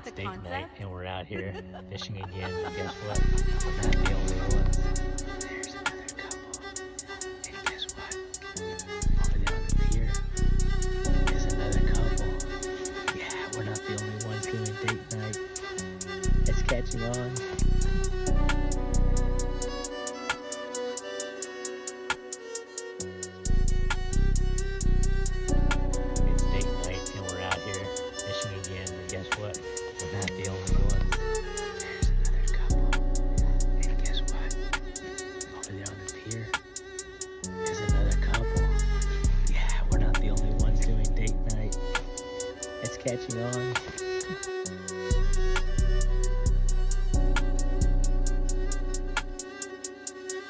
It's the date night concept? and we're out here fishing again. And guess what? We're not the only ones. There's another couple. And guess what? Over there on the pier is another couple. Yeah, we're not the only ones doing date night. It's catching on. It's date night and we're out here fishing again. And guess what? We're not the only ones. There's another couple. And guess what? Over there on the pier is another couple. Yeah, we're not the only ones doing date night. It's catching on.